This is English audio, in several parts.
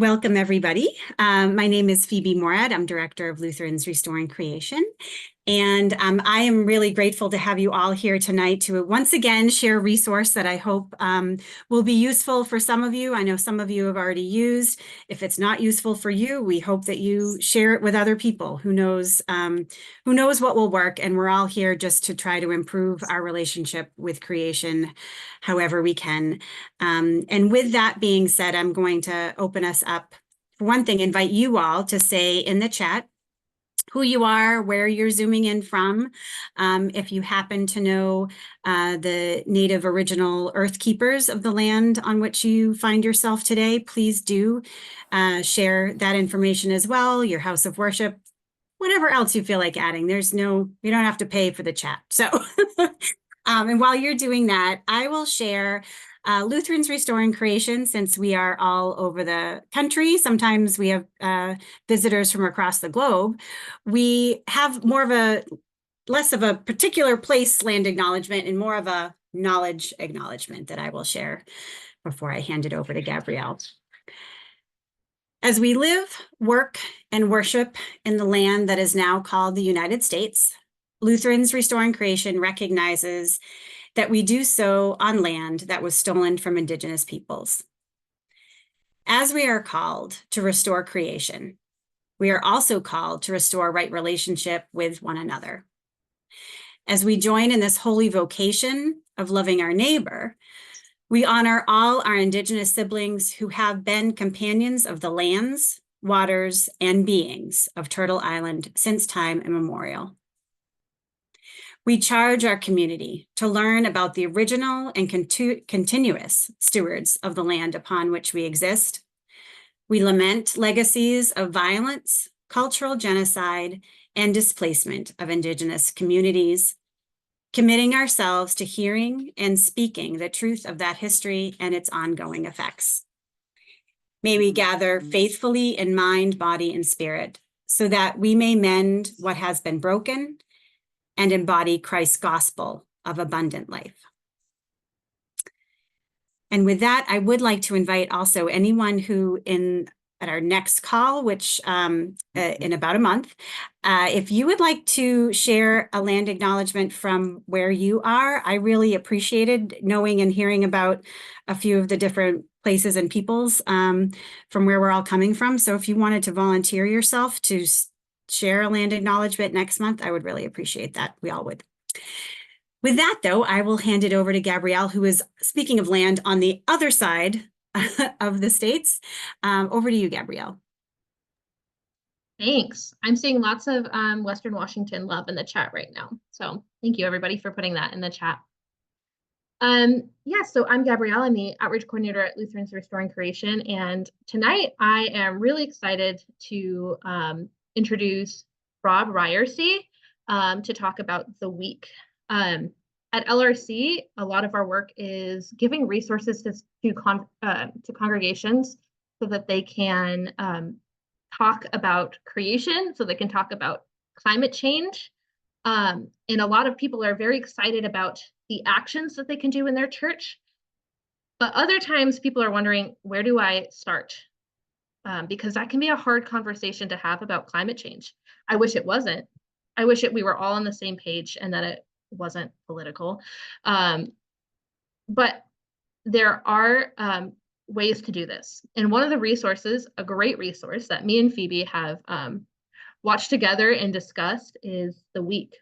Welcome, everybody. My name is Phoebe Morad. I'm Director of Lutherans Restoring Creation. And I am really grateful to have you all here tonight to once again share a resource that I hope will be useful for some of you. I know some of you have already used. If it's not useful for you, we hope that you share it with other people. Who knows what will work. And we're all here just to try to improve our relationship with creation however we can. And with that being said, I'm going to open us up. For one thing, invite you all to say in the chat who you are, where you're zooming in from. If you happen to know the native original earth keepers of the land on which you find yourself today, please do share that information as well, your house of worship, whatever else you feel like adding. You don't have to pay for the chat. So, and while you're doing that, I will share Lutherans Restoring Creation, since we are all over the country. Sometimes we have visitors from across the globe. We have less of a particular place land acknowledgement and more of a knowledge acknowledgement that I will share before I hand it over to Gabrielle. As we live, work, and worship in the land that is now called the United States, Lutherans Restoring Creation recognizes that we do so on land that was stolen from Indigenous peoples. As we are called to restore creation, we are also called to restore right relationship with one another. As we join in this holy vocation of loving our neighbor, we honor all our Indigenous siblings who have been companions of the lands, waters, and beings of Turtle Island since time immemorial. We charge our community to learn about the original and continuous stewards of the land upon which we exist. We lament legacies of violence, cultural genocide, and displacement of Indigenous communities, committing ourselves to hearing and speaking the truth of that history and its ongoing effects. May we gather faithfully in mind, body, and spirit, so that we may mend what has been broken and embody Christ's gospel of abundant life. And with that, I would like to invite also anyone who at our next call, which in about a month, if you would like to share a land acknowledgement from where you are, I really appreciated knowing and hearing about a few of the different places and peoples from where we're all coming from. So if you wanted to volunteer yourself to share a land acknowledgement next month, I would really appreciate that. We all would. With that, though, I will hand it over to Gabrielle, who is, speaking of land, on the other side of the states. Over to you, Gabrielle. Thanks. I'm seeing lots of Western Washington love in the chat right now. So thank you, everybody, for putting that in the chat. So I'm Gabrielle. I'm the Outreach Coordinator at Lutherans Restoring Creation. And tonight I am really excited to introduce Robb Ryerse to talk about the week. At LRC, a lot of our work is giving resources to congregations so that they can talk about creation, so they can talk about climate change. And a lot of people are very excited about the actions that they can do in their church. But other times people are wondering, where do I start? Because that can be a hard conversation to have about climate change. I wish it wasn't. I wish we were all on the same page and that it wasn't political. But there are ways to do this. And one of the resources, a great resource that me and Phoebe have watched together and discussed, is the week.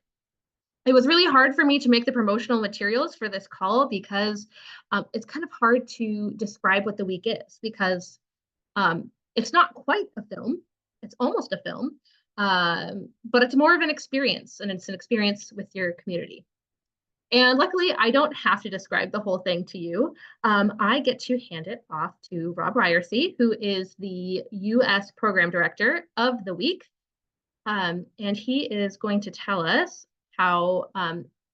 It was really hard for me to make the promotional materials for this call because it's kind of hard to describe what the week is, because it's not quite a film. It's almost a film, but it's more of an experience, and it's an experience with your community. And luckily, I don't have to describe the whole thing to you. I get to hand it off to Robb Ryerse, who is the U.S. Program Director of the week. And he is going to tell us how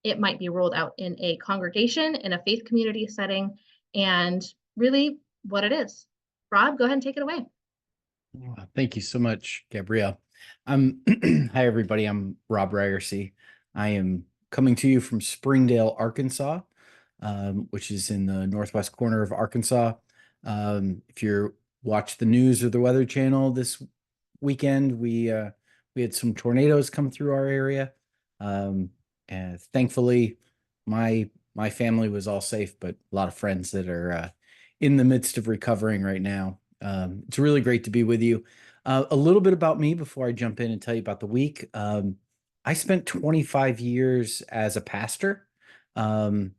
it might be rolled out in a congregation, in a faith community setting, and really what it is. Robb, go ahead and take it away. Thank you so much, Gabrielle. Hi, everybody. I'm Robb Ryerse. I am coming to you from Springdale, Arkansas, which is in the northwest corner of Arkansas. If you're watched the news or the Weather Channel this weekend, we had some tornadoes come through our area. And thankfully, my family was all safe, but a lot of friends that are in the midst of recovering right now. It's really great to be with you. A little bit about me before I jump in and tell you about the week. I spent 25 years as a pastor, in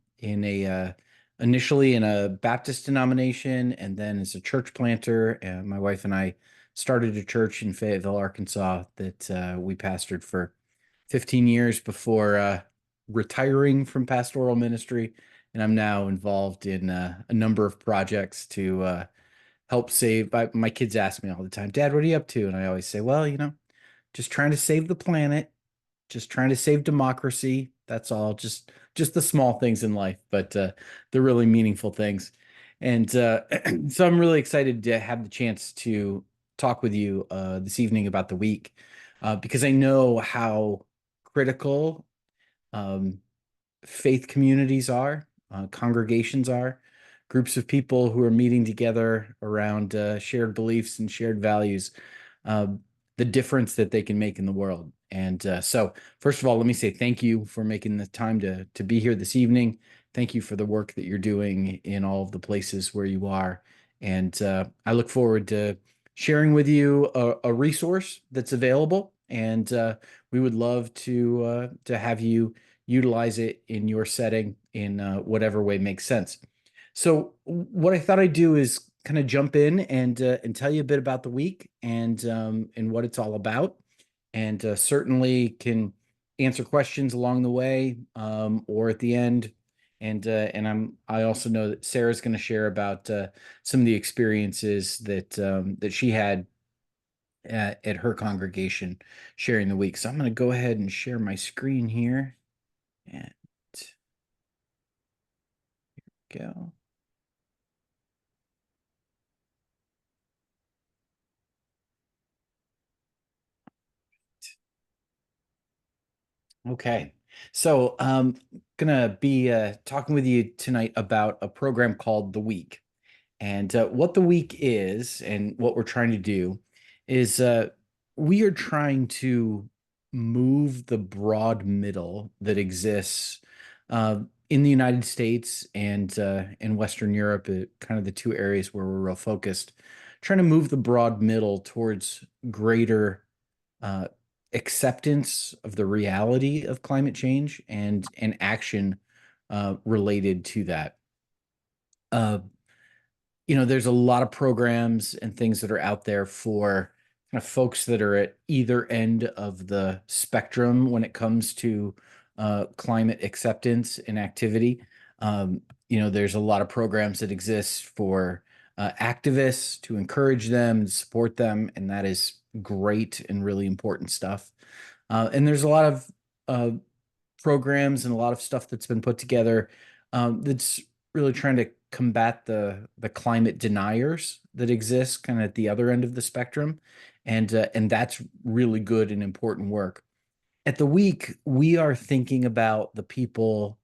a initially in a Baptist denomination, and then as a church planter. And my wife and I started a church in Fayetteville, Arkansas, that we pastored for 15 years before retiring from pastoral ministry. And I'm now involved in a number of projects to help save. My kids ask me all the time, Dad, what are you up to? And I always say, well, just trying to save the planet, just trying to save democracy. That's all. Just the small things in life, but the really meaningful things. And so I'm really excited to have the chance to talk with you this evening about the week, because I know how critical faith communities are, congregations are, groups of people who are meeting together around shared beliefs and shared values, uh, the difference that they can make in the world. And so, first of all, let me say thank you for making the time to be here this evening. Thank you for the work that you're doing in all of the places where you are. And I look forward to sharing with you a resource that's available. And we would love to have you utilize it in your setting in whatever way makes sense. So what I thought I'd do is kind of jump in and tell you a bit about the week and what it's all about, and certainly can answer questions along the way, or at the end. And I also know that Sarah's going to share about some of the experiences that she had at her congregation sharing the week. So I'm going to go ahead and share my screen here. And here we go. Okay, so gonna be talking with you tonight about a program called The Week. And what The Week is, and what we're trying to do, is we are trying to move the broad middle that exists in the United States and in Western Europe, kind of the two areas where we're real focused, trying to move the broad middle towards greater uh, acceptance of the reality of climate change and action related to that. Uh, there's a lot of programs and things that are out there for kind of folks that are at either end of the spectrum when it comes to climate acceptance and activity. There's a lot of programs that exist for activists to encourage them and support them, and that is great and really important stuff. And there's a lot of programs and a lot of stuff that's been put together that's really trying to combat the climate deniers that exist kind of at the other end of the spectrum, and that's really good and important work. At the week, we are thinking about the people.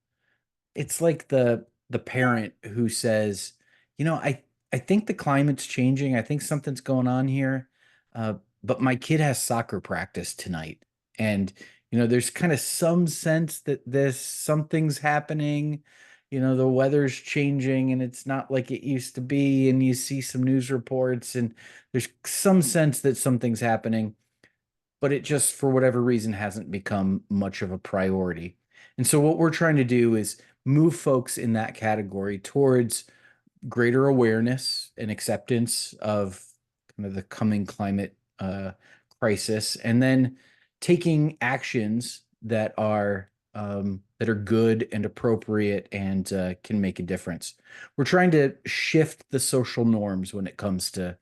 It's like the parent who says, I think the climate's changing. I think something's going on here, uh, but my kid has soccer practice tonight, and there's kind of some sense that there's something's happening. The weather's changing, and it's not like it used to be. And you see some news reports, and there's some sense that something's happening, but it just, for whatever reason, hasn't become much of a priority. And so what we're trying to do is move folks in that category towards greater awareness and acceptance of kind of the coming climate crisis, and then taking actions that are good and appropriate and can make a difference. We're trying to shift the social norms when it comes to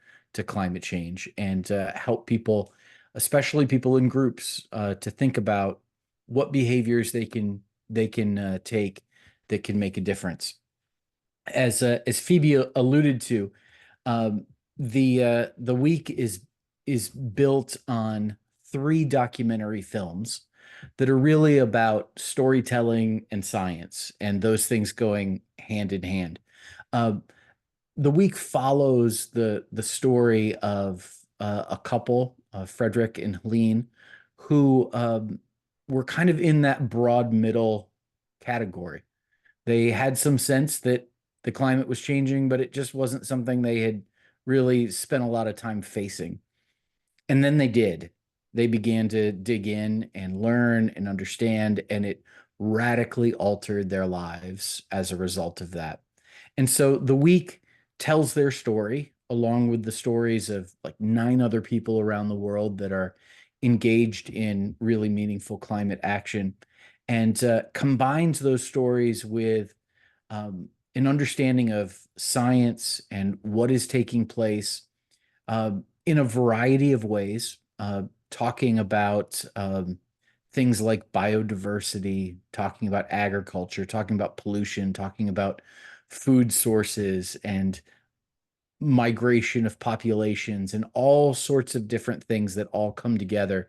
climate change, and help people, especially people in groups, to think about what behaviors they can take that can make a difference. As Phoebe alluded to, um, the week is built on 3 documentary films that are really about storytelling and science, and those things going hand in hand. Uh, the week follows the story of a couple, Frederick and Helene, who were kind of in that broad middle category. They had some sense that the climate was changing, but it just wasn't something they had really spent a lot of time facing. And then they did. They began to dig in and learn and understand, and it radically altered their lives as a result of that. And so the week tells their story along with the stories of like 9 other people around the world that are engaged in really meaningful climate action, and combines those stories with an understanding of science and what is taking place in a variety of ways, talking about things like biodiversity, talking about agriculture, talking about pollution, talking about food sources and migration of populations, and all sorts of different things that all come together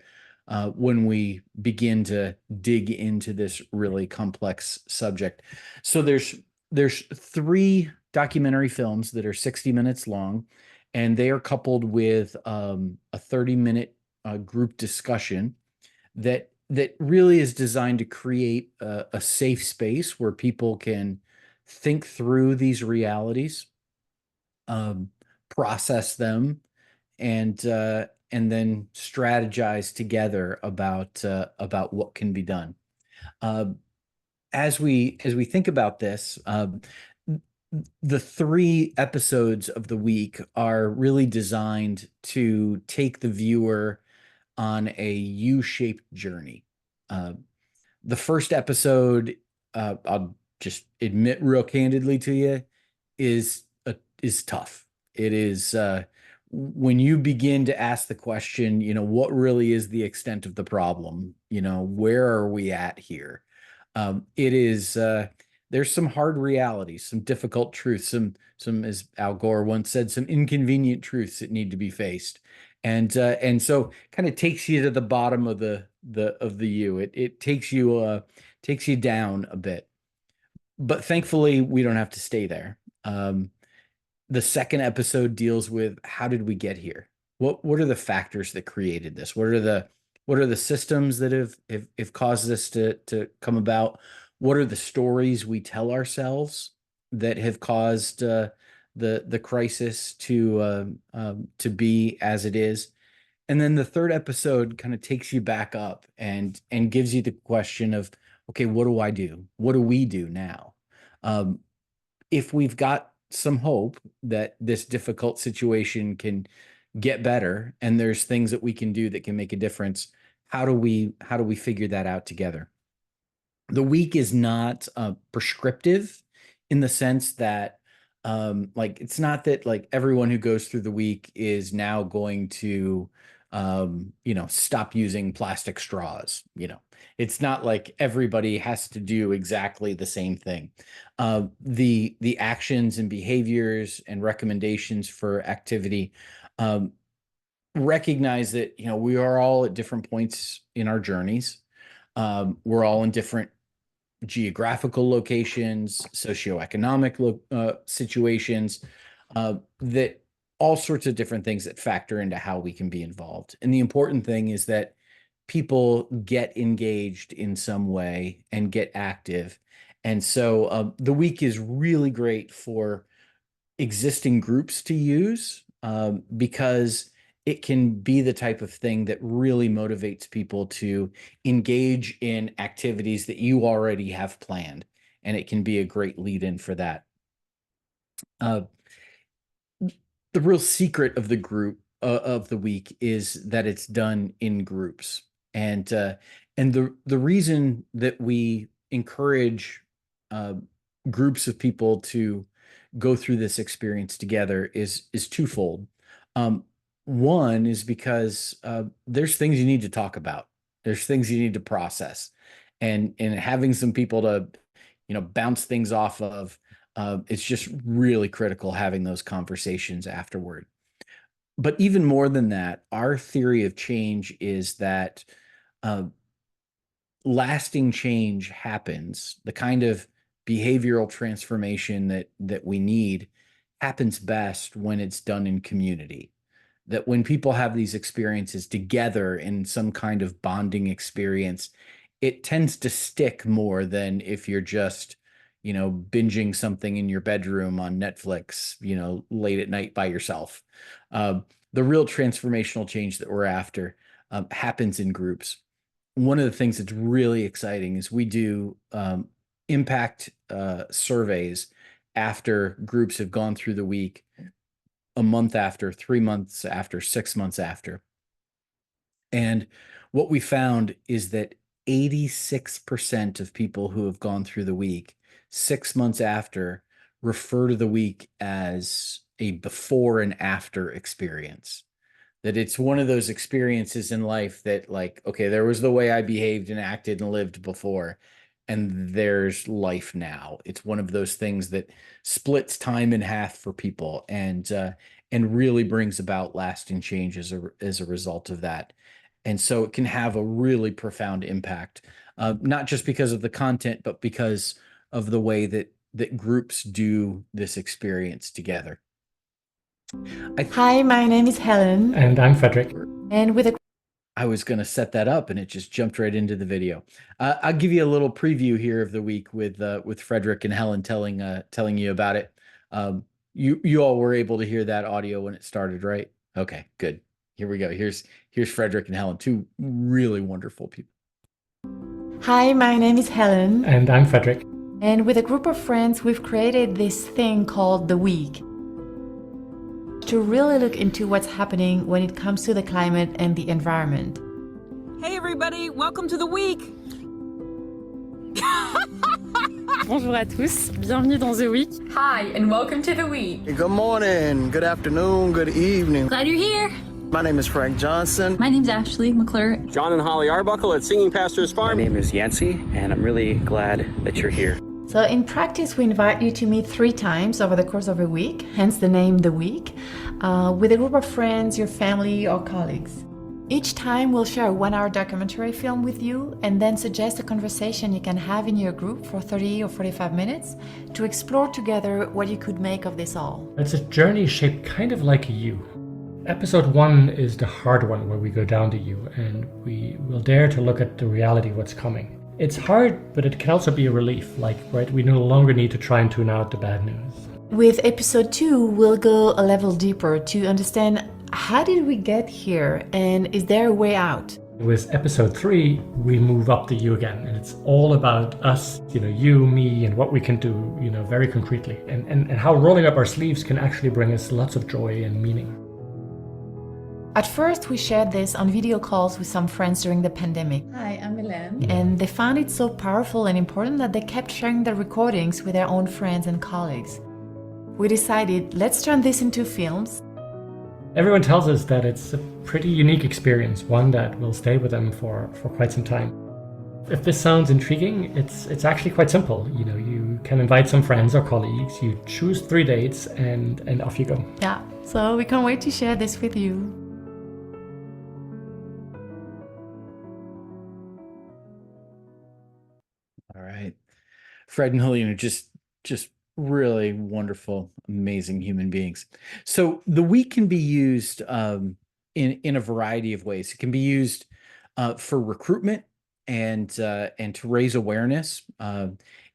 when we begin to dig into this really complex subject. So there's 3 documentary films that are 60 minutes long, and they are coupled with a 30-minute group discussion that really is designed to create a safe space where people can think through these realities, um, process them, and then strategize together about what can be done. Uh, as we think about this, the 3 episodes of the week are really designed to take the viewer on a U-shaped journey. Uh, the first episode, I'll just admit real candidly to you, is tough. It is when you begin to ask the question, what really is the extent of the problem? Where are we at here? It is there's some hard realities, some difficult truths, some as Al Gore once said, some inconvenient truths that need to be faced. And so kind of takes you to the bottom of the U. It takes you down a bit. But thankfully, we don't have to stay there. The second episode deals with how did we get here? What are the factors that created this? What are the systems that have caused this to come about? What are the stories we tell ourselves that have caused the crisis to be as it is? And then the third episode kind of takes you back up and gives you the question of, okay, what do I do? What do we do now? Um, if we've got some hope that this difficult situation can get better and there's things that we can do that can make a difference, how do we figure that out together? The week is not prescriptive in the sense that like it's not that like everyone who goes through the week is now going to stop using plastic straws. It's not like everybody has to do exactly the same thing. The actions and behaviors and recommendations for activity recognize that we are all at different points in our journeys. We're all in different geographical locations, socioeconomic situations, that all sorts of different things that factor into how we can be involved. And the important thing is that people get engaged in some way and get active. And so the week is really great for existing groups to use because it can be the type of thing that really motivates people to engage in activities that you already have planned. And it can be a great lead in for that. Uh, the real secret of the group of the week is that it's done in groups. And the reason that we encourage uh, groups of people to go through this experience together is twofold. Um, One is because there's things you need to talk about. There's things you need to process, and having some people to bounce things off of. It's just really critical having those conversations afterward. But even more than that, our theory of change is that uh, lasting change happens. The kind of behavioral transformation that we need happens best when it's done in community. That when people have these experiences together in some kind of bonding experience, it tends to stick more than if you're just, binging something in your bedroom on Netflix, late at night by yourself. The real transformational change that we're after happens in groups. One of the things that's really exciting is we do impact surveys after groups have gone through the week, a month after, 3 months after, 6 months after. And what we found is that 86% of people who have gone through the week 6 months after refer to the week as a before and after experience. That it's one of those experiences in life that, like, okay, there was the way I behaved and acted and lived before, and there's life now. It's one of those things that splits time in half for people and really brings about lasting change as a result of that. And so it can have a really profound impact, not just because of the content, but because of the way that groups do this experience together. Hi, my name is Helen. And I'm Frederick. And with a I was going to set that up and it just jumped right into the video. I'll give you a little preview here of the week with Frederick and Helen telling you about it. You all were able to hear that audio when it started, right? Okay, good. Here we go. Here's Frederick and Helen, two really wonderful people. Hi, my name is Helen. And I'm Frederick. And with a group of friends, we've created this thing called The Week to really look into what's happening when it comes to the climate and the environment. Hey everybody, welcome to The Week. Bonjour à tous, bienvenue dans The Week. Hi, and welcome to The Week. Good morning, good afternoon, good evening. Glad you're here. My name is Frank Johnson. My name's Ashley McClure. John and Holly Arbuckle at Singing Pastors Farm. My name is Yancey, and I'm really glad that you're here. So in practice, we invite you to meet 3 times over the course of a week, hence the name The Week, with a group of friends, your family, or colleagues. Each time we'll share a 1-hour documentary film with you and then suggest a conversation you can have in your group for 30 or 45 minutes to explore together what you could make of this all. It's a journey shaped kind of like a U. Episode 1 is the hard one where we go down the U and we will dare to look at the reality of what's coming. It's hard, but it can also be a relief, right? We no longer need to try and tune out the bad news. With episode 2, we'll go a level deeper to understand how did we get here and is there a way out? With episode 3, we move up the U again, and it's all about us, you, me, and what we can do, very concretely, and how rolling up our sleeves can actually bring us lots of joy and meaning. At first, we shared this on video calls with some friends during the pandemic. Hi, I'm Milan. And they found it so powerful and important that they kept sharing the recordings with their own friends and colleagues. We decided, let's turn this into films. Everyone tells us that it's a pretty unique experience, one that will stay with them for quite some time. If this sounds intriguing, it's actually quite simple. You can invite some friends or colleagues, you choose 3 dates, and off you go. Yeah, so we can't wait to share this with you. All right. Fred and Helene are just really wonderful, amazing human beings. So the week can be used in a variety of ways. It can be used for recruitment and to raise awareness.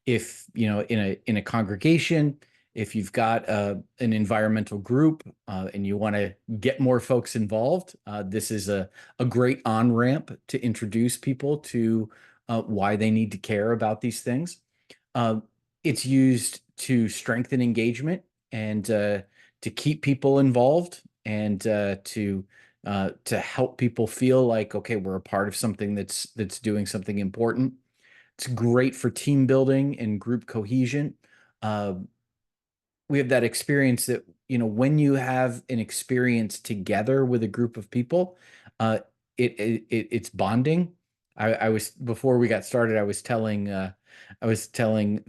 If in a congregation, if you've got an environmental group and you want to get more folks involved, this is a great on-ramp to introduce people to why they need to care about these things. It's used to strengthen engagement and to keep people involved and to help people feel like, okay, we're a part of something that's doing something important. It's great for team building and group cohesion. We have that experience that, when you have an experience together with a group of people, it's bonding. I was, before we got started, I was telling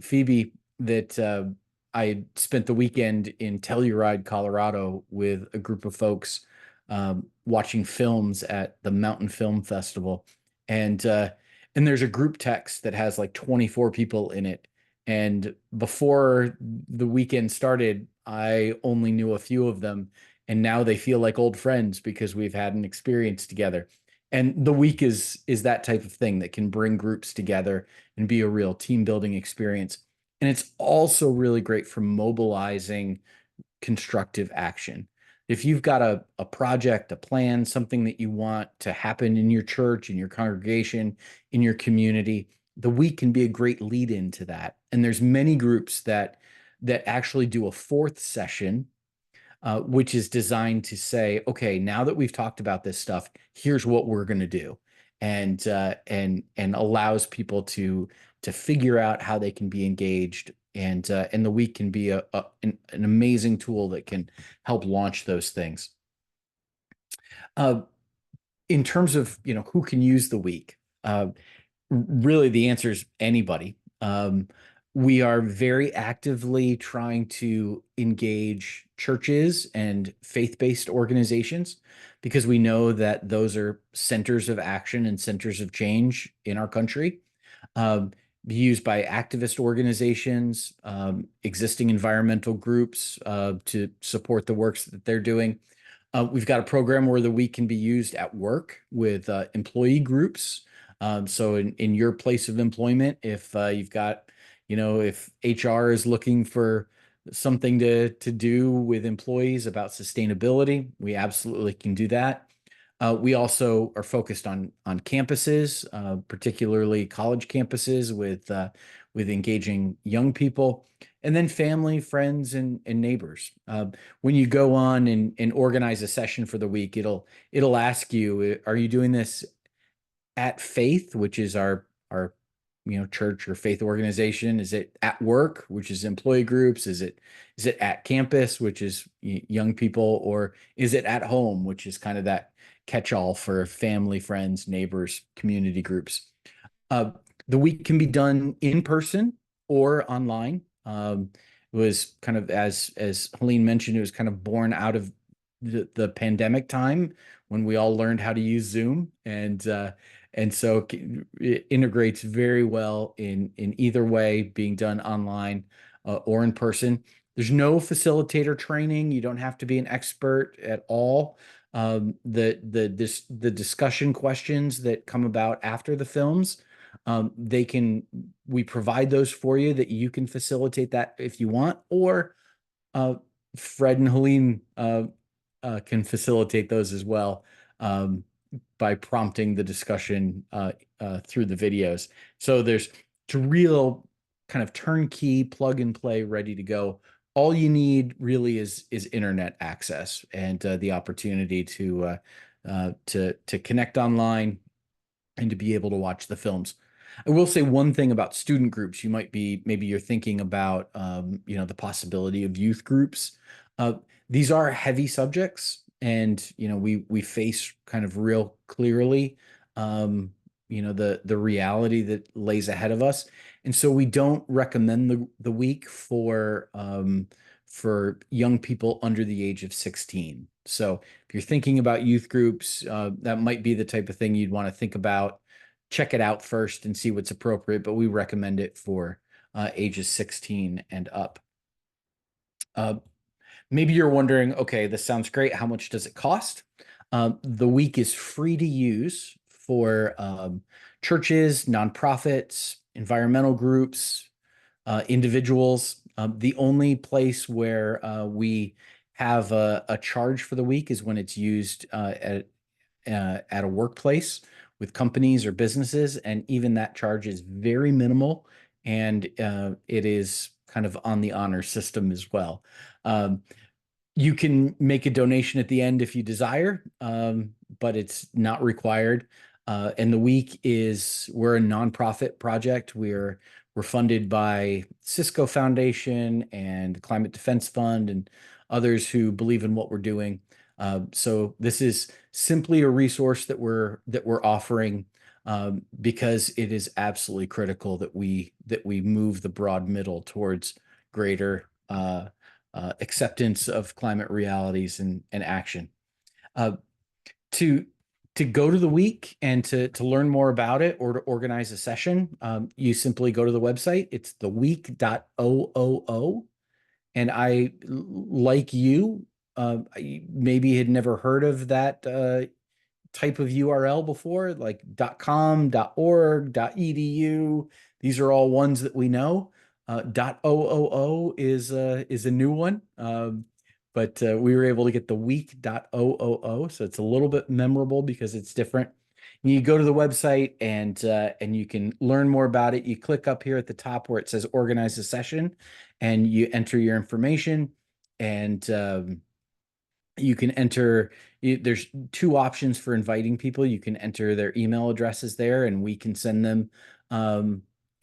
Phoebe that I had spent the weekend in Telluride, Colorado, with a group of folks watching films at the Mountain Film Festival, and there's a group text that has like 24 people in it. And before the weekend started, I only knew a few of them, and now they feel like old friends because we've had an experience together. And the week is that type of thing that can bring groups together and be a real team building experience. And it's also really great for mobilizing constructive action. If you've got a project, a plan, something that you want to happen in your church, in your congregation, in your community, the week can be a great lead into that. And there's many groups that actually do a fourth session, which is designed to say, okay, now that we've talked about this stuff, here's what we're going to do, and allows people to figure out how they can be engaged. And the week can be an amazing tool that can help launch those things. In terms of who can use the week, really the answer is anybody. We are very actively trying to engage churches and faith-based organizations because we know that those are centers of action and centers of change in our country. Used by activist organizations, existing environmental groups to support the works that they're doing. We've got a program where the week can be used at work with employee groups. So in your place of employment, if you've got, if HR is looking for something to do with employees about sustainability, we absolutely can do that. We also are focused on campuses, particularly college campuses with engaging young people, and then family, friends, and neighbors. When you go on and organize a session for the week, it'll ask you, are you doing this at Faith, which is our church or faith organization? Is it at work, which is employee groups? Is it at campus, which is young people? Or is it at home, which is kind of that catch-all for family, friends, neighbors, community groups? The week can be done in person or online. It was kind of, as Helene mentioned, it was kind of born out of the pandemic time when we all learned how to use Zoom, and so it integrates very well in either way, being done online or in person. There's no facilitator training. You don't have to be an expert at all. The discussion questions that come about after the films, we provide those for you, that you can facilitate that if you want, or Fred and Helene can facilitate those as well, by prompting the discussion through the videos. So it's a real kind of turnkey, plug and play, ready to go. All you need really is internet access and the opportunity to connect online and to be able to watch the films. I will say one thing about student groups. Maybe you're thinking about the possibility of youth groups. These are heavy subjects, and we face kind of real clearly the reality that lays ahead of us. And so we don't recommend the week for young people under the age of 16. So if you're thinking about youth groups, that might be the type of thing you'd want to think about. Check it out first and see what's appropriate, but we recommend it for ages 16 and up. Maybe you're wondering, okay, this sounds great. How much does it cost? The week is free to use for churches, nonprofits, environmental groups, individuals. The only place where we have a charge for the week is when it's used at a workplace with companies or businesses, and even that charge is very minimal, and it is kind of on the honor system as well. You can make a donation at the end if you desire, but it's not required. And the week we're a nonprofit project. We're funded by Cisco Foundation and Climate Defense Fund and others who believe in what we're doing. So this is simply a resource that we're offering because it is absolutely critical that we move the broad middle towards greater acceptance of climate realities and action. To go to the week and to learn more about it or to organize a session, you simply go to the website. It's theweek.oo, And like you, maybe had never heard of that type of URL before, like .com, .org, .edu. These are all ones that we know. .ooo is a new one, but we were able to get the week.ooo, so it's a little bit memorable because it's different. You go to the website and you can learn more about it. You click up here at the top where it says organize a session, and you enter your information, and you can enter. There's two options for inviting people. You can enter their email addresses there, and we can send them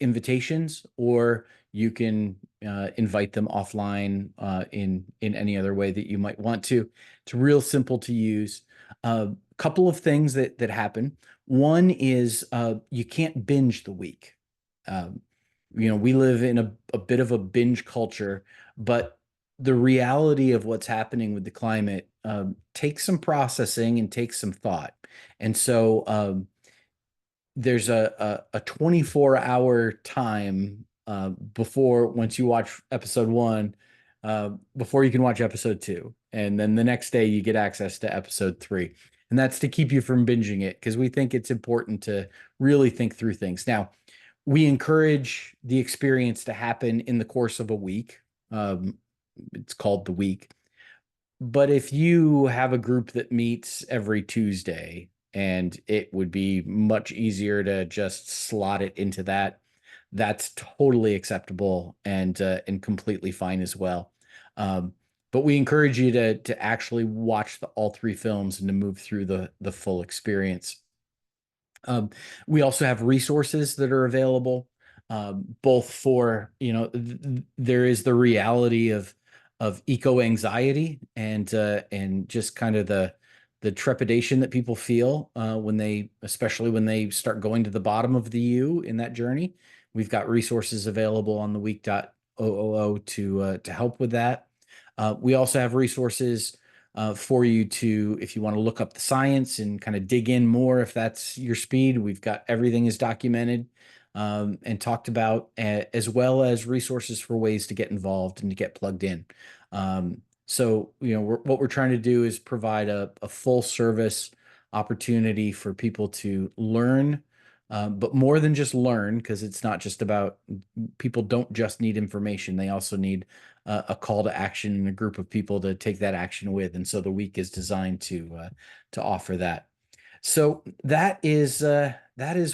invitations, or you can invite them offline in any other way that you might want to. It's real simple to use. A couple of things that happen. One is you can't binge the week. We live in a bit of a binge culture, but the reality of what's happening with the climate takes some processing and takes some thought. And so there's a 24-hour time once you watch episode 1, before you can watch episode 2. And then the next day you get access to episode 3. And that's to keep you from binging it, because we think it's important to really think through things. Now, we encourage the experience to happen in the course of a week. It's called the week. But if you have a group that meets every Tuesday, and it would be much easier to just slot it into that, that's totally acceptable and completely fine as well. But we encourage you to actually watch all 3 films and to move through the full experience. We also have resources that are available, both for, there is the reality of eco-anxiety and just kind of the trepidation that people feel especially when they start going to the bottom of the U in that journey. We've got resources available on the week.ooo to help with that. We also have resources for you if you want to look up the science and kind of dig in more, if that's your speed. We've got everything is documented and talked about, as well as resources for ways to get involved and to get plugged in. So, what we're trying to do is provide a full service opportunity for people to learn, but more than just learn, because it's not just about, people don't just need information. They also need a call to action and a group of people to take that action with. And so the week is designed to offer that. So that is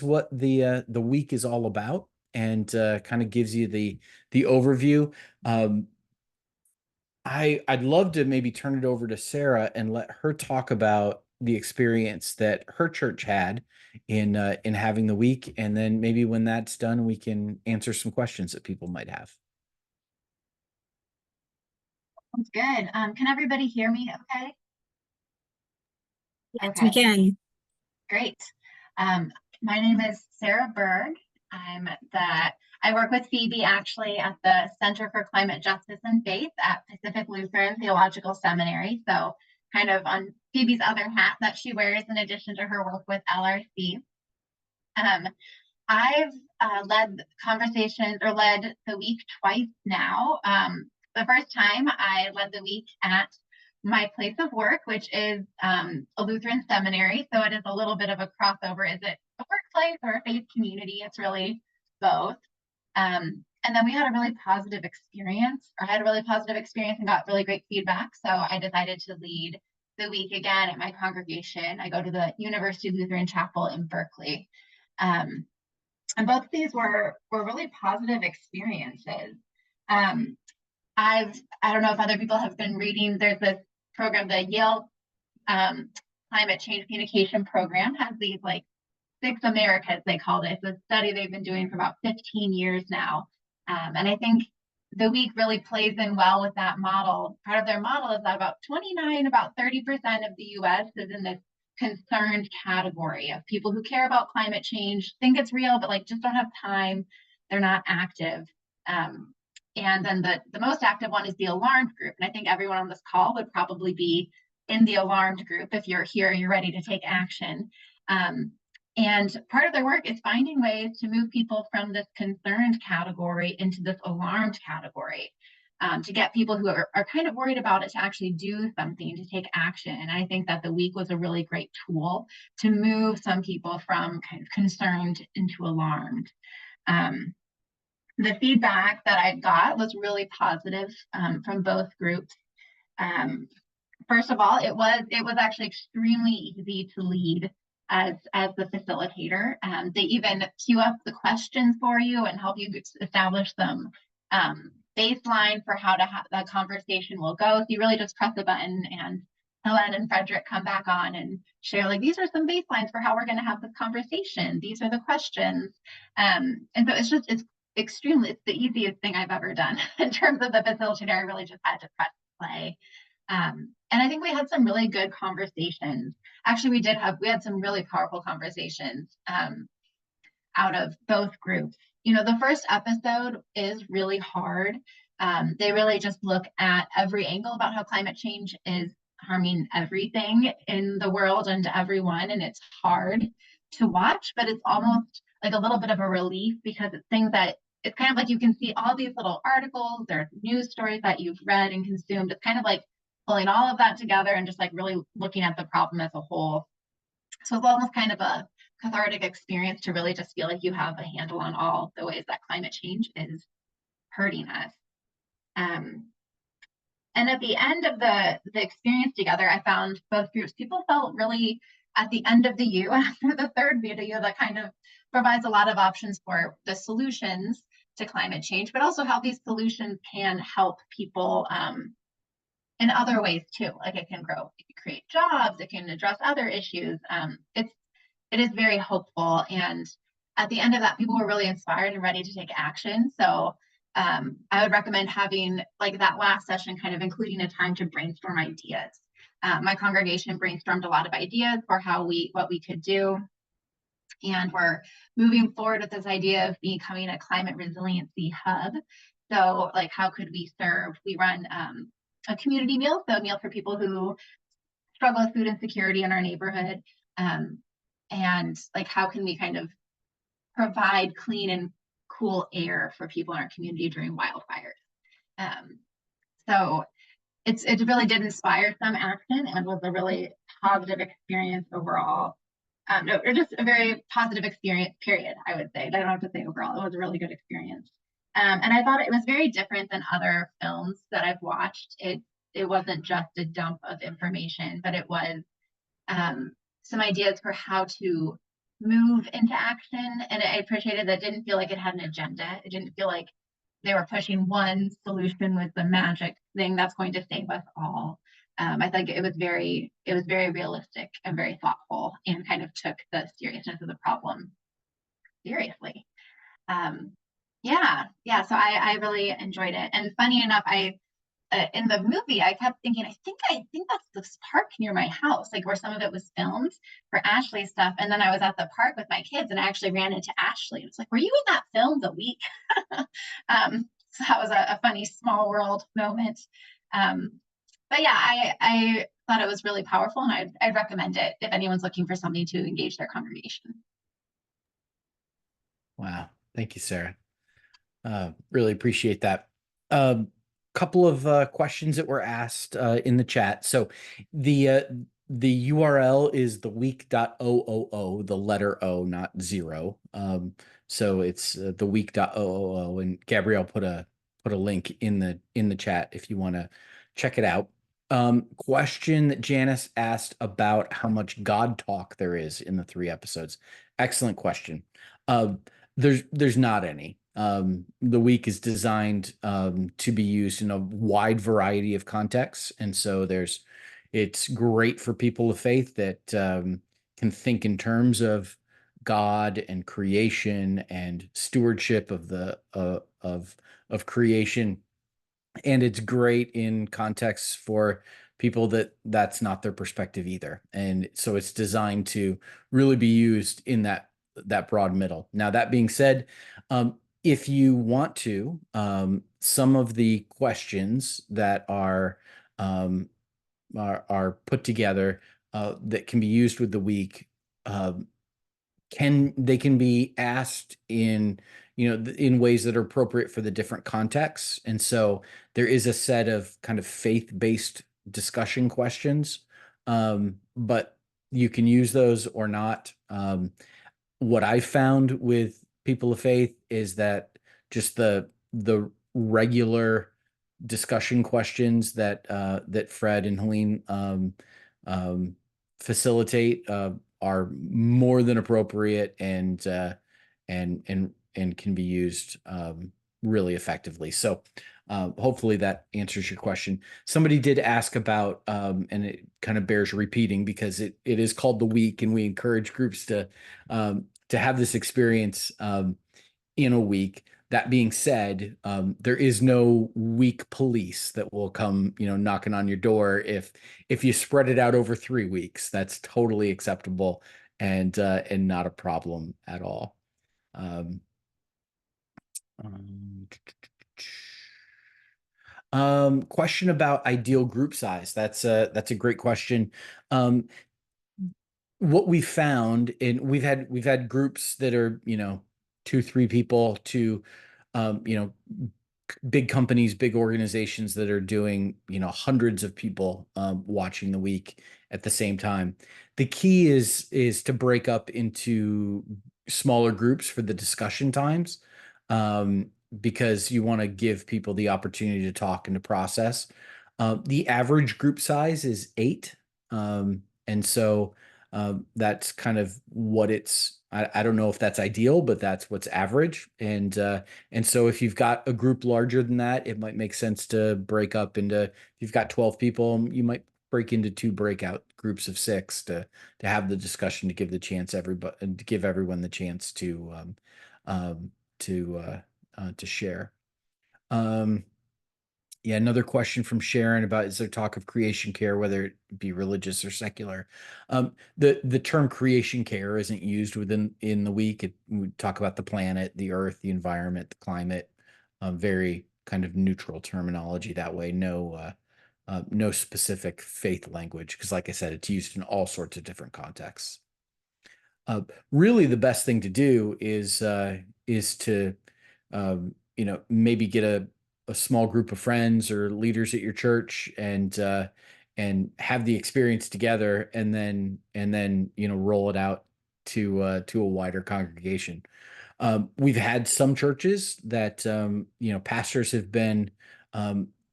what the week is all about, and kind of gives you the overview. I'd love to maybe turn it over to Sarah and let her talk about the experience that her church had in having the week, and then maybe when that's done, we can answer some questions that people might have. Sounds good. Can everybody hear me okay? Yes, we can. Great. My name is Sarah Berg. I work with Phoebe actually at the Center for Climate Justice and Faith at Pacific Lutheran Theological Seminary. So kind of on Phoebe's other hat that she wears in addition to her work with LRC. I've led conversations or led the week twice now. The first time I led the week at my place of work, which is a Lutheran seminary. So it is a little bit of a crossover. Is it a workplace or a faith community? It's really both. And then we had a really positive experience, or had a really positive experience and got really great feedback. So I decided to lead the week again at my congregation. I go to the University Lutheran Chapel in Berkeley. And both of these were really positive experiences. I don't know if other people have been reading, there's this program, the Yale Climate Change Communication Program has these like 6 Americas, they called it. It's a study they've been doing for about 15 years now. And I think the week really plays in well with that model. Part of their model is that about 30% of the US is in this concerned category of people who care about climate change, think it's real, but like just don't have time. They're not active. And then the most active one is the alarmed group. And I think everyone on this call would probably be in the alarmed group. If you're here, you're ready to take action. And part of their work is finding ways to move people from this concerned category into this alarmed category. to get people who are kind of worried about it to actually do something, to take action. And I think that the week was a really great tool to move some people from kind of concerned into alarmed. The feedback that I got was really positive from both groups. First of all, it was actually extremely easy to lead as the facilitator. They even queue up the questions for you and help you establish some baseline for how the conversation will go. So you really just press a button and Helen and Frederick come back on and share, like, these are some baselines for how we're going to have this conversation. These are the questions. And so it's the easiest thing I've ever done in terms of the facilitator. I really just had to press play. And I think we had some really good conversations. Actually, we had some really powerful conversations out of both groups. The first episode is really hard. They really just look at every angle about how climate change is harming everything in the world and to everyone. And it's hard to watch, but it's almost like a little bit of a relief, because it's things that it's kind of like you can see all these little articles, there's news stories that you've read and consumed. It's kind of like pulling all of that together and just like really looking at the problem as a whole. So it's almost kind of a cathartic experience to really just feel like you have a handle on all the ways that climate change is hurting us. And at the end of the experience together, I found both groups, people felt really at the end of the U after the third video that kind of provides a lot of options for the solutions to climate change, but also how these solutions can help people in other ways too. Like it can create jobs, it can address other issues. It is very hopeful. And at the end of that, people were really inspired and ready to take action. So I would recommend having like that last session, kind of including a time to brainstorm ideas. My congregation brainstormed a lot of ideas for what we could do. And we're moving forward with this idea of becoming a climate resiliency hub. So like, how could we serve? We run a community meal, so a meal for people who struggle with food insecurity in our neighborhood. And like, how can we kind of provide clean and cool air for people in our community during wildfires? So it really did inspire some action and was a really positive experience overall. Or just a very positive experience, period, I would say. I don't have to say overall. It was a really good experience. And I thought it was very different than other films that I've watched. It wasn't just a dump of information, but it was some ideas for how to move into action. And I appreciated that it didn't feel like it had an agenda. It didn't feel like they were pushing one solution with the magic thing that's going to save us all. I think it was very realistic and very thoughtful, and kind of took the seriousness of the problem seriously. So I really enjoyed it. And funny enough, in the movie, I kept thinking, I think that's this park near my house, like where some of it was filmed for Ashley's stuff. And then I was at the park with my kids and I actually ran into Ashley. And it's like, were you in that film The Week? So that was a funny small world moment. But yeah, I thought it was really powerful, and I'd recommend it if anyone's looking for something to engage their congregation. Wow. Thank you, Sarah. Really appreciate that. Couple of questions that were asked in the chat. So the URL is theweek.ooo, the letter O, not 0. So it's theweek.ooo, and Gabrielle put a link in the chat if you want to check it out. Question that Janice asked about how much God talk there is in the 3 episodes. Excellent question. There's not any. The week is designed to be used in a wide variety of contexts, and so it's great for people of faith that can think in terms of God and creation and stewardship of the of creation. And it's great in contexts for people that's not their perspective either. And so it's designed to really be used in that broad middle. Now, that being said, if you want to, some of the questions that are put together that can be used with the week can be asked in, in ways that are appropriate for the different contexts. And so there is a set of kind of faith-based discussion questions, but you can use those or not. What I found with people of faith is that just the regular discussion questions that that Fred and Helene facilitate are more than appropriate and can be used really effectively. So hopefully that answers your question. Somebody did ask about, and it kind of bears repeating because it is called the week, and we encourage groups to have this experience in a week. That being said, there is no week police that will come, knocking on your door if you spread it out over 3 weeks. That's totally acceptable and not a problem at all. Question about ideal group size. That's a great question. What we found, and we've had groups that are 2-3 people to big companies, big organizations that are doing hundreds of people watching the week at the same time. The key is to break up into smaller groups for the discussion times, because you want to give people the opportunity to talk and to process. The average group size is 8, and so that's kind of what it's. I don't know if that's ideal, but that's what's average. And so if you've got a group larger than that, it might make sense to break up into. If you've got 12 people, you might break into 2 breakout groups of 6 to have the discussion, to give the chance to give everyone the chance to share. Yeah, another question from Sharon about, is there talk of creation care, whether it be religious or secular? The term creation care isn't used in the week. We talk about the planet, the earth, the environment, the climate, very kind of neutral terminology that way. No specific faith language, because like I said, it's used in all sorts of different contexts. Really, the best thing to do is to maybe get a small group of friends or leaders at your church and have the experience together, and then roll it out to a wider congregation. We've had some churches that pastors have been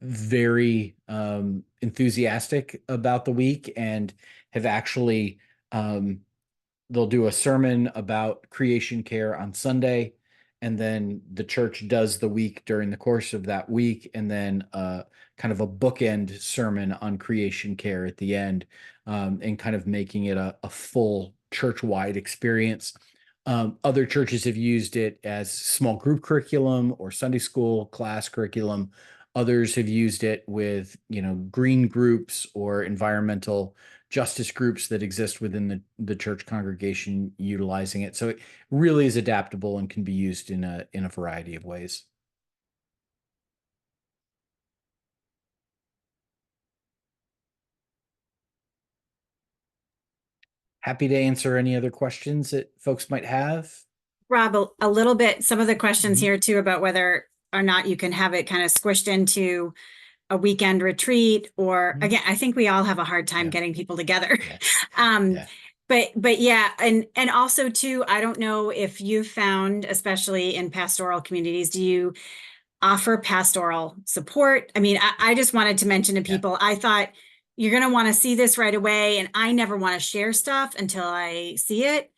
very enthusiastic about the week and have actually they'll do a sermon about creation care on Sunday, and then the church does the week during the course of that week, and then kind of a bookend sermon on creation care at the end, and kind of making it a full church-wide experience. Other churches have used it as small group curriculum or Sunday school class curriculum. Others have used it with, green groups or environmental justice groups that exist within the church congregation utilizing it. So it really is adaptable and can be used in a variety of ways. Happy to answer any other questions that folks might have. Rob, a little bit, some of the questions here too about whether or not you can have it kind of squished into a weekend retreat, or again, I think we all have a hard time getting people together. But yeah, and also too, I don't know if you found, especially in pastoral communities, do you offer pastoral support? I mean, I just wanted to mention to people, I thought you're going to want to see this right away, and I never want to share stuff until I see it.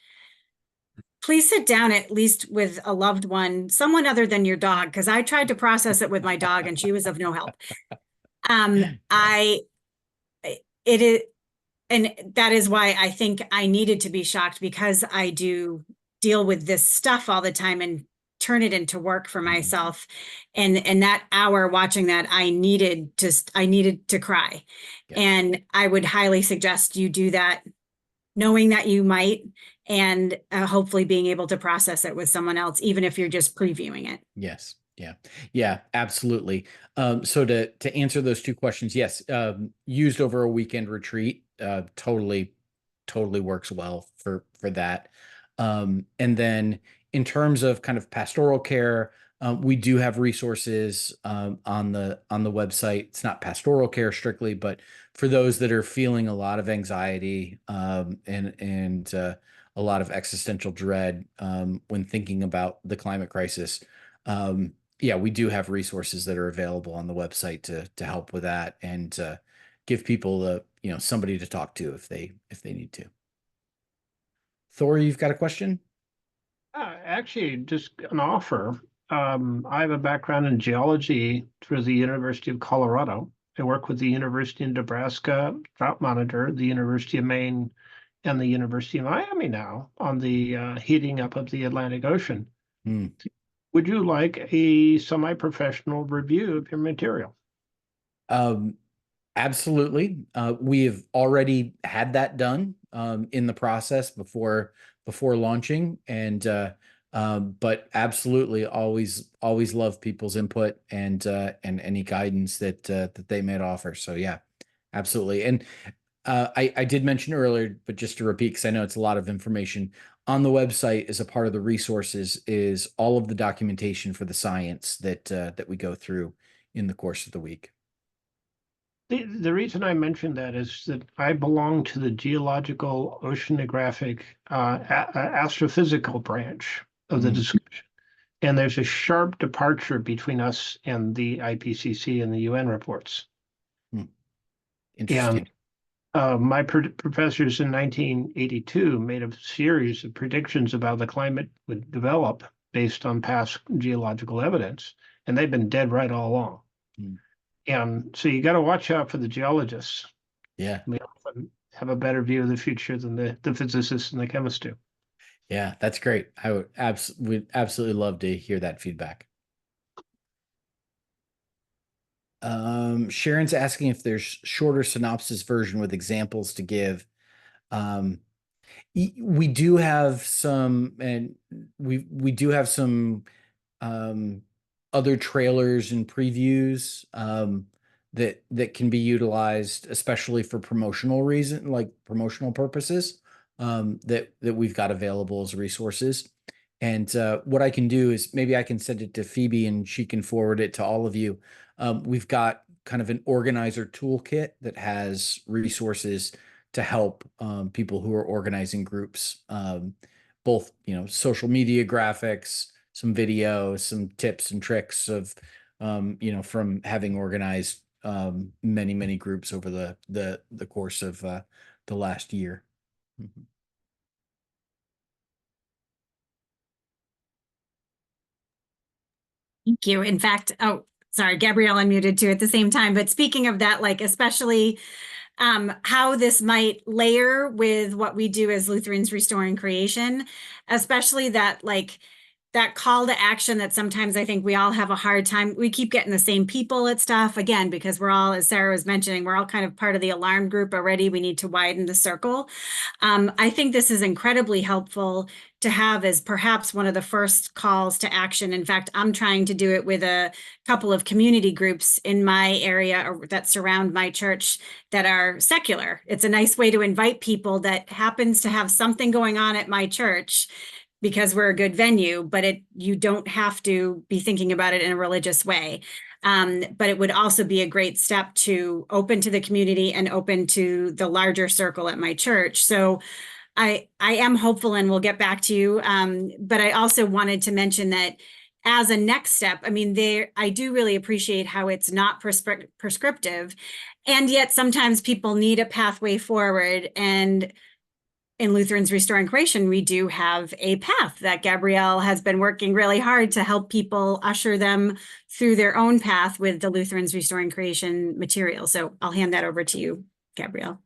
Please sit down at least with a loved one, someone other than your dog, because I tried to process it with my dog and she was of no help. It is, and that is why I think I needed to be shocked, because I do deal with this stuff all the time and turn it into work for myself. And that hour watching that, I needed to cry. And I would highly suggest you do that, knowing that you might, and hopefully being able to process it with someone else, even if you're just previewing it. Yes. Yeah, absolutely. So to answer those 2 questions, yes, used over a weekend retreat, totally works well for that. And then in terms of kind of pastoral care, we do have resources on the website. It's not pastoral care strictly, but for those that are feeling a lot of anxiety and a lot of existential dread when thinking about the climate crisis, yeah, we do have resources that are available on the website to help with that and give people somebody to talk to if they need to. Thor, you've got a question? Actually, just an offer. I have a background in geology through the University of Colorado. I work with the University of Nebraska Drought Monitor, the University of Maine, and the University of Miami now on the heating up of the Atlantic Ocean. Would you like a semi-professional review of your material? Absolutely. We have already had that done in the process before launching, and but absolutely always love people's input and any guidance that they might offer. So yeah, absolutely. And I did mention earlier, but just to repeat, because I know it's a lot of information, on the website as a part of the resources is all of the documentation for the science that we go through in the course of the week. The reason I mentioned that is that I belong to the geological oceanographic astrophysical branch of the discussion. And there's a sharp departure between us and the IPCC and the UN reports. Interesting. And my professors in 1982 made a series of predictions about how the climate would develop based on past geological evidence. And they've been dead right all along. And so you got to watch out for the geologists. Yeah. We often have a better view of the future than the physicists and the chemists do. Yeah, that's great. I would absolutely love to hear that feedback. Sharon's asking if there's shorter synopsis version with examples to give. We do have some, and we do have some other trailers and previews that can be utilized, especially for promotional promotional purposes, that we've got available as resources. And what I can do is maybe I can send it to Phoebe and she can forward it to all of you. We've got kind of an organizer toolkit that has resources to help people who are organizing groups, both social media graphics, some video, some tips and tricks of from having organized many groups over the course of the last year. Thank you. In fact, oh, sorry, Gabrielle unmuted too at the same time. But speaking of that, like especially how this might layer with what we do as Lutherans Restoring Creation, especially that call to action that sometimes I think we all have a hard time. We keep getting the same people at stuff again, because we're all, as Sarah was mentioning, we're all kind of part of the alarm group already. We need to widen the circle. I think this is incredibly helpful to have as perhaps one of the first calls to action. In fact, I'm trying to do it with a couple of community groups in my area that surround my church that are secular. It's a nice way to invite people that happens to have something going on at my church, because we're a good venue, but you don't have to be thinking about it in a religious way. But it would also be a great step to open to the community and open to the larger circle at my church. So I am hopeful, and we'll get back to you. But I also wanted to mention that as a next step, I mean, I do really appreciate how it's not prescriptive, and yet sometimes people need a pathway forward. And in Lutherans Restoring Creation, we do have a path that Gabrielle has been working really hard to help people usher them through their own path with the Lutherans Restoring Creation material. So I'll hand that over to you, Gabrielle.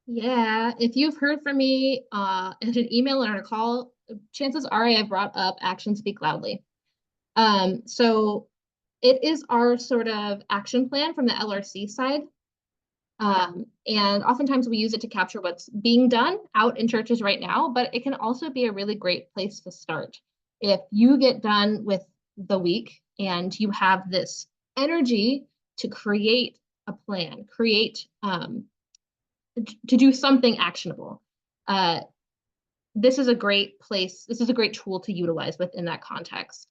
Yeah, if you've heard from me in an email or a call, chances are I have brought up Actions Speak Loudly. So it is our sort of action plan from the LRC side. And oftentimes we use it to capture what's being done out in churches right now, but it can also be a really great place to start. If you get done with the week and you have this energy to create a plan, to do something actionable, this is a great place. This is a great tool to utilize within that context.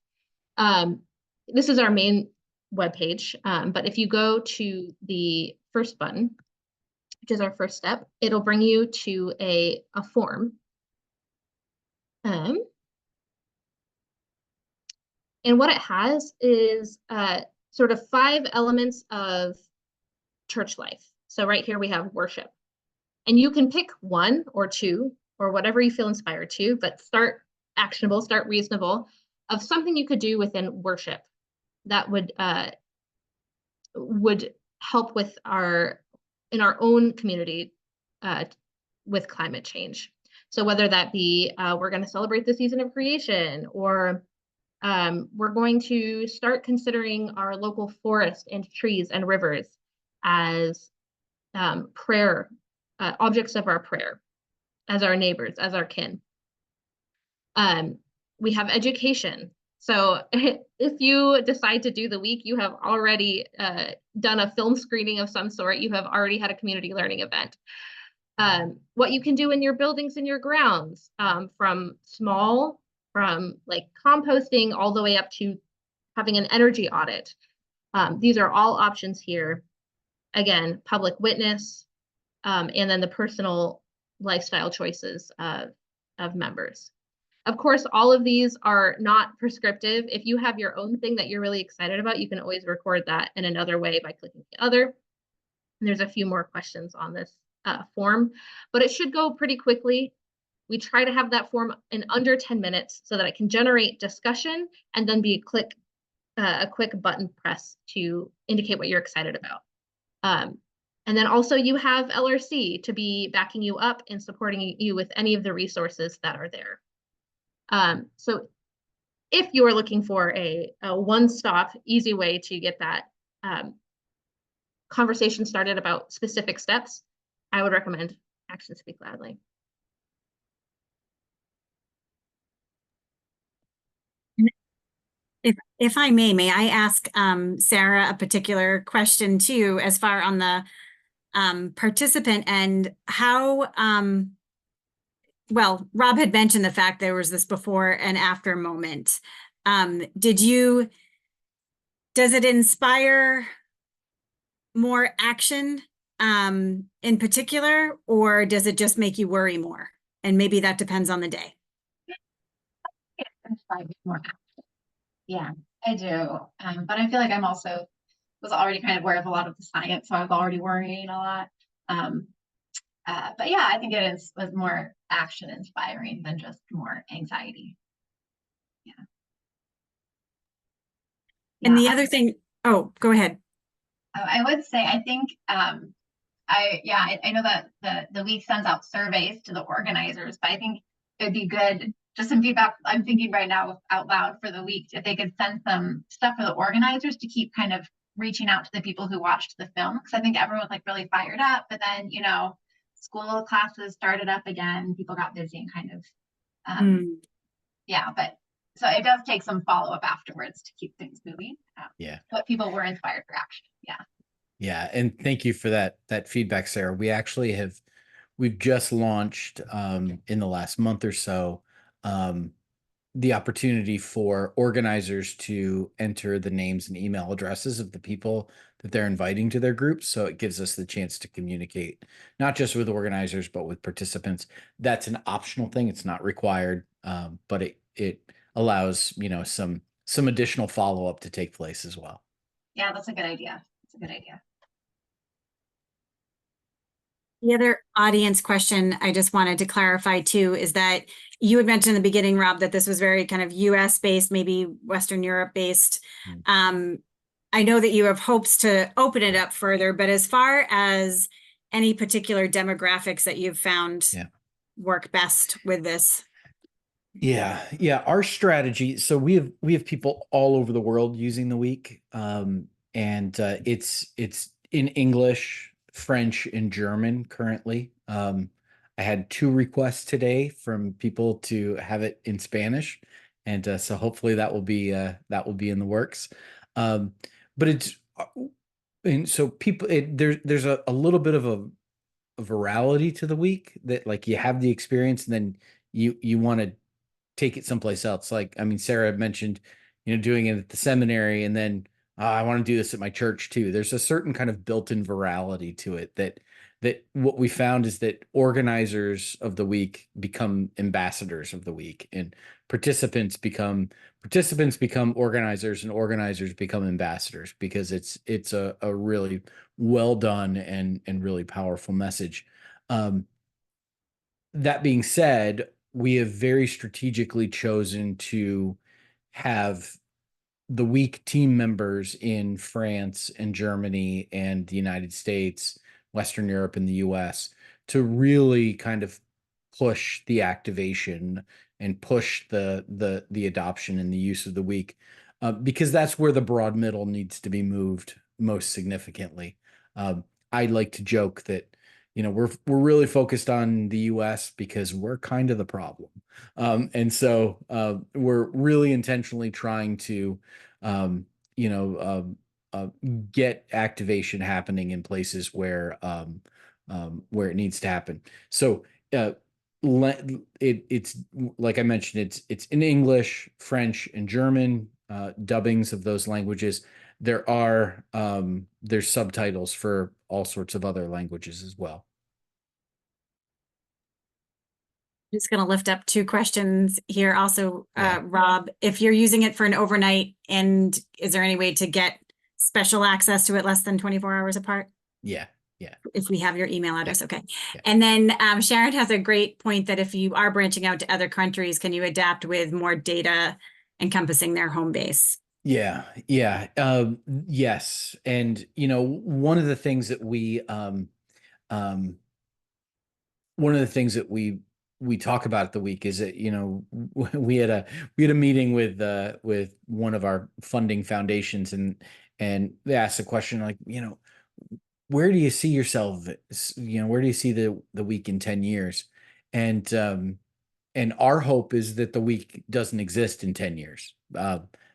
This is our main webpage, but if you go to the first button, which is our first step, it'll bring you to a form. And what it has is sort of 5 elements of church life. So right here we have worship. And you can pick 1 or 2 or whatever you feel inspired to, but start actionable, start reasonable, of something you could do within worship that would help with in our own community with climate change. So whether that be we're going to celebrate the season of creation, or we're going to start considering our local forest and trees and rivers as prayer, objects of our prayer, as our neighbors, as our kin. We have education. So if you decide to do the week, you have already done a film screening of some sort. You have already had a community learning event. What you can do in your buildings and your grounds, from like composting all the way up to having an energy audit. These are all options here. Again, public witness, and then the personal lifestyle choices of members. Of course, all of these are not prescriptive. If you have your own thing that you're really excited about, you can always record that in another way by clicking the other. And there's a few more questions on this form, but it should go pretty quickly. We try to have that form in under 10 minutes so that it can generate discussion and then be a quick button press to indicate what you're excited about. And then also you have LRC to be backing you up and supporting you with any of the resources that are there. So if you are looking for a one-stop easy way to get that conversation started about specific steps, I would recommend Action Speak Loudly. If I may I ask Sarah a particular question too, as far on the participant end, how, well, Rob had mentioned the fact there was this before and after moment. Does it inspire more action in particular, or does it just make you worry more? And maybe that depends on the day. It inspires more action. Yeah, I do. But I feel like I'm also was already kind of aware of a lot of the science, so I was already worrying a lot. But yeah, I think it was more action inspiring than just more anxiety. Yeah. And the other thing, oh, go ahead. I would say, I think, I know that the week sends out surveys to the organizers, but I think it'd be good, just some feedback I'm thinking right now out loud for the week, if they could send some stuff for the organizers to keep kind of reaching out to the people who watched the film, because I think everyone was like really fired up, but then, you know, school classes started up again, people got busy and kind of, yeah, but so it does take some follow-up afterwards to keep things moving. Yeah. But people were inspired for action. Yeah. Yeah. And thank you for that feedback, Sarah. We actually we've just launched in the last month or so the opportunity for organizers to enter the names and email addresses of the people that they're inviting to their groups. So it gives us the chance to communicate, not just with organizers, but with participants. That's an optional thing. It's not required, but it allows, you know, some additional follow-up to take place as well. Yeah, that's a good idea. That's a good idea. The other audience question I just wanted to clarify too is that you had mentioned in the beginning, Rob, that this was very kind of US based, maybe Western Europe based. I know that you have hopes to open it up further, but as far as any particular demographics that you've found work best with this? Yeah. Our strategy. So we have people all over the world using the week, and it's in English, French, and German currently. I had 2 requests today from people to have it in Spanish, and so hopefully that will be in the works. But it's and so people there's a little bit of a virality to the week that, like, you have the experience and then you want to take it someplace else. Like, I mean, Sarah mentioned, doing it at the seminary, and then I want to do this at my church too. There's a certain kind of built-in virality to it that what we found is that organizers of the week become ambassadors of the week, and participants become organizers, and organizers become ambassadors, because it's a really well done and really powerful message. That being said, we have very strategically chosen to have the week team members in France and Germany and the United States, Western Europe, and the US to really kind of push the activation and push the adoption and the use of the week, because that's where the broad middle needs to be moved most significantly. I like to joke that we're really focused on the US because we're kind of the problem. And so we're really intentionally trying to get activation happening in places where it needs to happen. So it's like I mentioned, it's in English, French, and German, dubbings of those languages. There's subtitles for all sorts of other languages as well. I'm just going to lift up 2 questions here. Also, Rob, if you're using it for an overnight, and is there any way to get special access to it less than 24 hours apart? Yeah. If we have your email address, okay. And then Sharon has a great point that if you are branching out to other countries, can you adapt with more data encompassing their home base? Yes. And, one of the things that we talk about at the week is that, we had a meeting with one of our funding foundations, and they asked a question like, where do you see yourself? Where do you see the week in 10 years? And our hope is that the week doesn't exist in 10 years,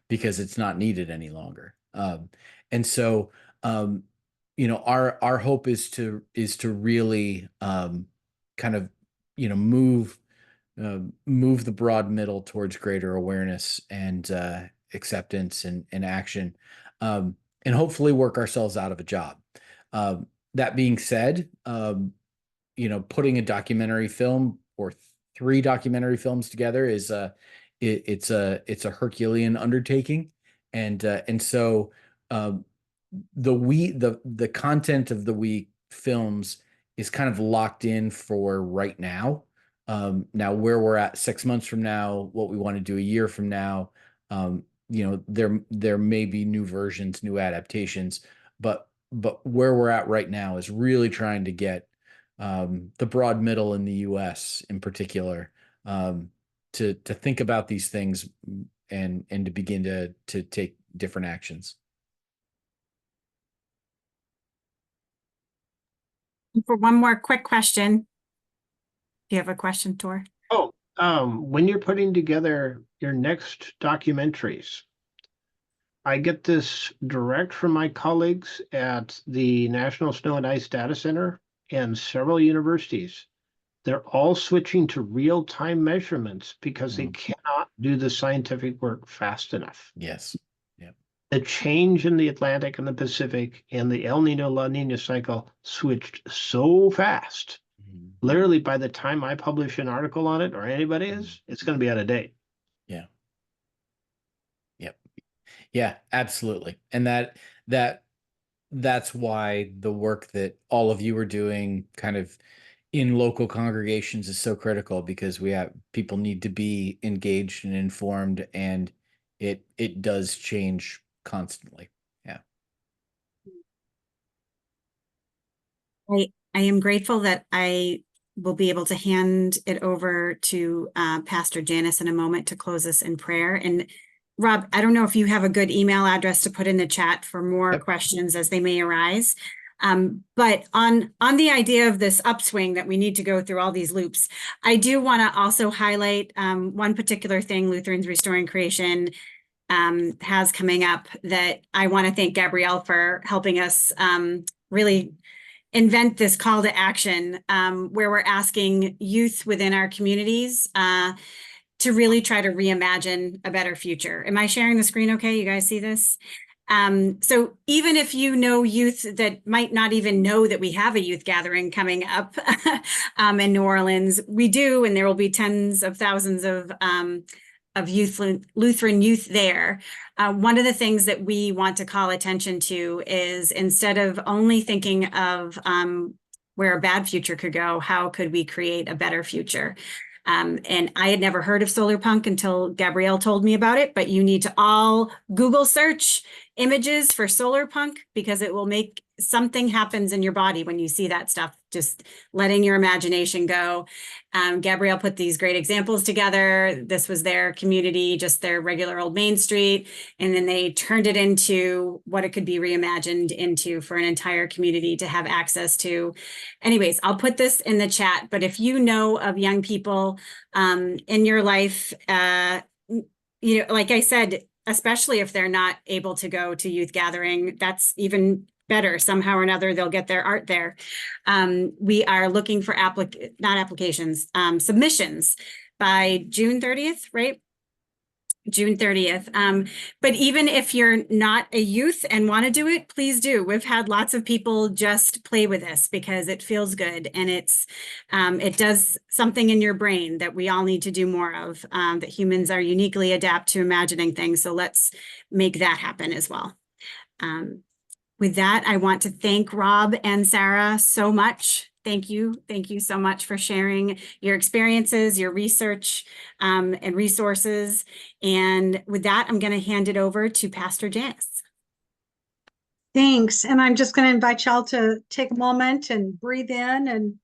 because it's not needed any longer. And so, our hope is to really kind of, move the broad middle towards greater awareness and acceptance and action, and hopefully work ourselves out of a job. That being said, putting a documentary film or 3 documentary films together is it's a Herculean undertaking, and so the content of the week films is kind of locked in for right now. Now where we're at 6 months from now, what we want to do a year from now, there may be new versions, new adaptations, but where we're at right now is really trying to get the broad middle in the US in particular to think about these things and to begin to take different actions. For one more quick question. Do you have a question, Tor? When you're putting together your next documentaries, I get this direct from my colleagues at the National Snow and Ice Data Center and several universities. They're all switching to real-time measurements because they cannot do the scientific work fast enough. Yes. Yep. The change in the Atlantic and the Pacific and the El Nino La Nina cycle switched so fast. Literally, by the time I publish an article on it, or anybody is, it's going to be out of date. Yeah. Yep. Yeah, absolutely. And that's why the work that all of you are doing kind of in local congregations is so critical, because people need to be engaged and informed, and it does change constantly. Yeah. I am grateful that I will be able to hand it over to Pastor Janice in a moment to close us in prayer. And Rob, I don't know if you have a good email address to put in the chat for more questions as they may arise. But on the idea of this upswing that we need to go through all these loops, I do want to also highlight one particular thing Lutherans Restoring Creation has coming up that I want to thank Gabrielle for helping us really invent this call to action where we're asking youth within our communities to really try to reimagine a better future. Am I sharing the screen okay? You guys see this? So even if you know youth that might not even know that we have a youth gathering coming up in New Orleans, we do, and there will be tens of thousands of youth, Lutheran youth there. One of the things that we want to call attention to is, instead of only thinking of where a bad future could go, how could we create a better future? And I had never heard of solar punk until Gabrielle told me about it, but you need to all Google search images for solar punk, because it will make something happens in your body when you see that stuff, just letting your imagination go. Gabrielle put these great examples together. This was their community, just their regular old Main Street. And then they turned it into what it could be reimagined into for an entire community to have access to. Anyways, I'll put this in the chat, but if you know of young people in your life, you know, like I said, especially if they're not able to go to youth gathering, that's even better. Somehow or another, they'll get their art there. We are looking for submissions by June 30th, right? June 30th. But even if you're not a youth and want to do it, please do. We've had lots of people just play with this because it feels good, and it does something in your brain that we all need to do more of, that humans are uniquely adapt to imagining things. So let's make that happen as well. With that, I want to thank Rob and Sarah so much. Thank you. Thank you so much for sharing your experiences, your research, and resources. And with that, I'm going to hand it over to Pastor Janice. Thanks. And I'm just going to invite y'all to take a moment and breathe in and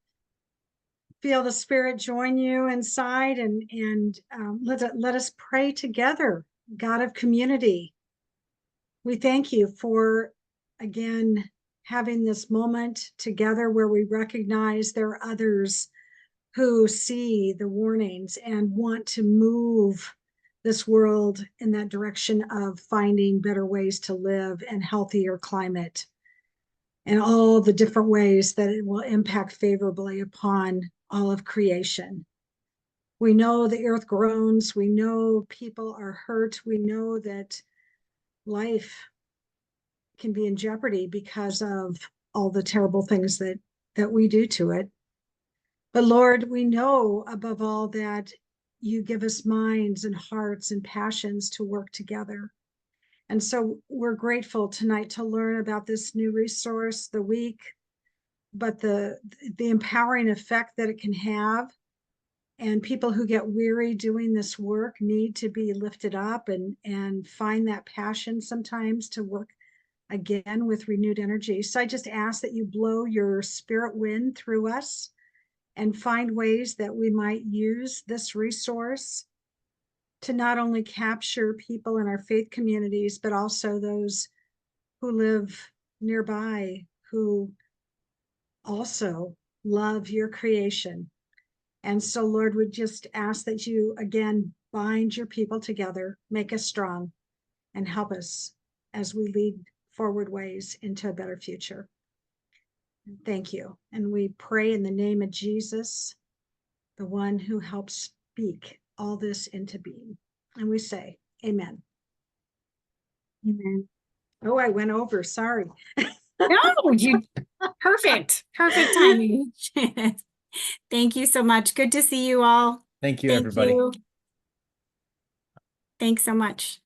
feel the Spirit join you inside, and let us pray together. God of community, we thank you for, again, having this moment together where we recognize there are others who see the warnings and want to move this world in that direction of finding better ways to live and healthier climate, and all the different ways that it will impact favorably upon all of creation. We know the earth groans. We know people are hurt. We know that life can be in jeopardy because of all the terrible things that we do to it. But Lord, we know above all that you give us minds and hearts and passions to work together. And so we're grateful tonight to learn about this new resource, the week, but the empowering effect that it can have. And people who get weary doing this work need to be lifted up and find that passion sometimes to work again with renewed energy. So I just ask that you blow your spirit wind through us and find ways that we might use this resource to not only capture people in our faith communities, but also those who live nearby, who also love your creation. And so, Lord, we just ask that you, again, bind your people together, make us strong, and help us as we lead forward ways into a better future. Thank you. And we pray in the name of Jesus, the one who helps speak all this into being. And we say, amen. Amen. Oh, I went over. Sorry. No, you perfect timing. Thank you so much. Good to see you all. Thank you, everybody. Thanks so much.